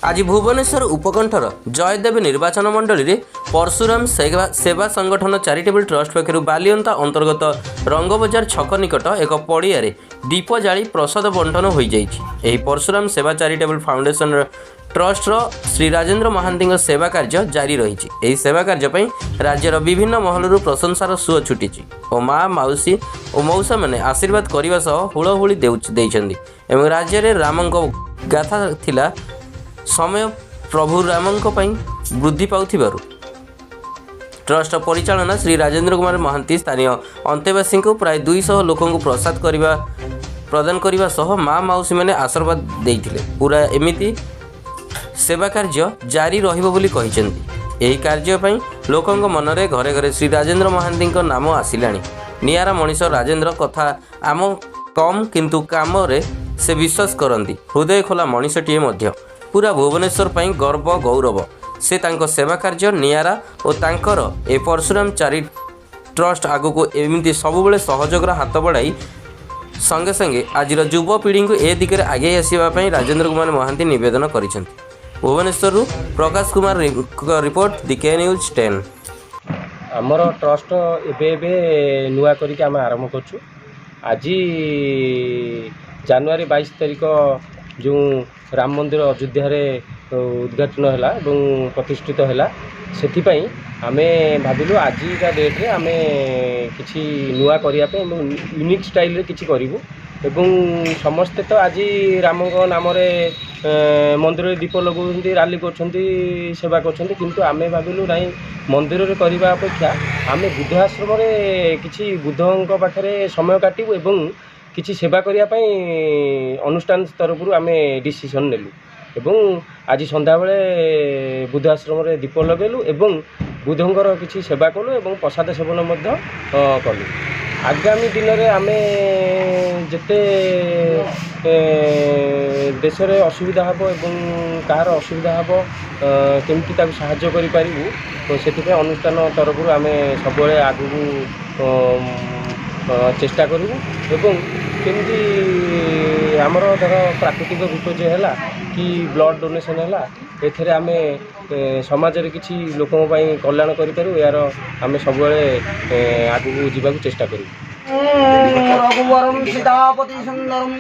आज भुवनेश्वर उपकंठर जयदेव निर्वाचन मंडली में परशुराम सेवा संगठन चैरिटेबल ट्रस्ट पक्षर बालियंता अंतर्गत रंगबजार छक निकट एक पड़िया दीप जाली प्रसाद बंटन हो जाए। परशुराम सेवा चैरिटेबल फाउंडेशन ट्रस्टर श्री राजेन्द्र महांती सेवा कार्य जारी रही। सेवा कार्य राज्यर विभिन्न महलू प्रशंसार सुଅ छुटी और माँ मौसी और मौसा मैंने आशीर्वाद करने सह हुलहुली देते। राज्य में राम गाथा थिला समय प्रभु रामंक वृद्धि पाउथिबारु ट्रस्ट परिचालना श्री राजेन्द्र कुमार महांती स्थानीय अंतेवासी को प्राय 200 लोक प्रसाद प्रदान करने सह माँ मौसी मैंने आशीर्वाद देते। पूरा एमिति सेवा कार्य जारी रहिबो बोली कहिसेंती। एही कार्य पई लोकंक मनरे घरे घरे श्री राजेन्द्र महांती नाम आसिलाणी। नियारा मनीष राजेन्द्र कथा आम कम किंतु काम रे से विश्वास करती। हृदय खोला मनीषटीए मध्य पूरा भुवनेश्वर पई गर्व गौरव। से तांको सेवा कार्य नियारा और तांकर ए परशुराम चैरिटी ट्रस्ट आगु को एमती सबुबले सहयोगर हाथ बढ़ाई संगे संगे आज युवपीढ़ी को ए दिगरे आगे आसवाई राजेन्द्र कुमार महांती निवेदन करिसेंती। भुवनेश्वर प्रकाश कुमार रिपोर्ट द के न्यूज 10। आमर ट्रस्ट एबे नुआ करिक आम आरंभ करछु। आज जनवरी 22 तारिख जो राम मंदिर अयोध्या उद्घाटन है प्रतिष्ठित है से आमे भाविलु आज का डेट रे आमे किछि नुआ करिया पे यूनिक स्टाइल रे किछि करिवु एवं समस्ते तो आज राम नाम रे मंदिर दीप लगौंती राली करछंती सेवा करछंती किंतु आमे भाविलु नहीं मंदिर रे करिबा अपेक्षा आमे बुद्ध आश्रम रे किछि बुद्धंक पाखरे समय काटिबु एवं किछि सेवा करिया पई अनुष्ठान तरफ आमे डिसीजन नेलु एवं आज संध्या बेले बुद्ध आश्रम रे दीप लगेलु एवं बुद्धंकर किछि सेवा कलु एवं प्रसाद सेवन मध्य कलु। आगामी दिन में आमे जेते देश रे असुविधा हबो एवं कार असुविधा हबो केमती ताकु सहाय्य करि पारिबु तो सेति अनुष्ठान तरफ आमे सबले आगु चेष्टा करूँ एवं केमती आमर धर प्राकृतिक विपर्य है कि ब्लड डोनेशन है एथेरे आमे समाज रे किछि लोकों पई कल्याण करि पारू यार आमे सब आगु जीवाकू चेष्टा करूँ। रघुवरम सीतापति सुंदरम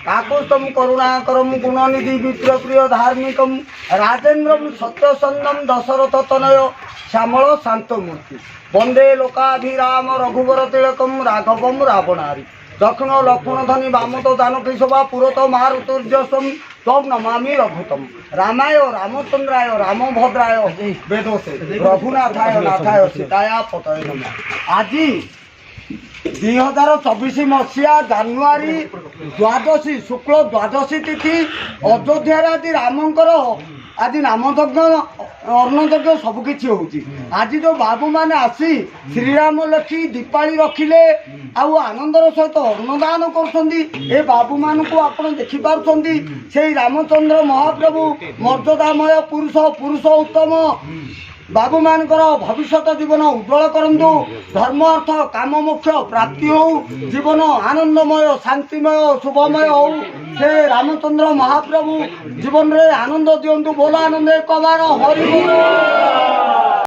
काकुस्तम करुणाकरम गुणनिधि मित्र प्रिय धार्मिकम राजेन्द्रम सत्यसंदम दशरथ तनय श्यामल शांतमूर्ति वंदे लोकाभिराम रघुवर तिलकम राघवम रावणारी दक्षिण लक्ष्मण धनी वामतो दानकी शोभा पुरत मारुतुर्जसम तम नमामि रघुतम रामाय रामचंद्राय रामभद्राय वेदसे रघुनाथाय नाथाय सीताया पतये नमः। आज 2024 मसीहा जानुआरी द्वादशी शुक्ल द्वादशी तिथि अयोध्या आज रामंकर आज नामयज्ञ अन्नयज्ञ सबकि होची। आज जो बाबू मैंने आसी श्रीराम लक्ष्मी दीपाली रखिले आउ आनंदर सहित अन्नदान कर बाबू मान को आप देखिपुंट से रामचंद्र महाप्रभु मर्यादामय पुरुष उत्तम बाबू मानकर भविष्य जीवन उज्ज्वल करंतु धर्म अर्थ काम मोक्ष प्राप्ति हो जीवन आनंदमय शांतिमय शुभमय हो से रामचंद्र महाप्रभु जीवन रे आनंद दियंतु बोला आनंद एक बार हरि बोल।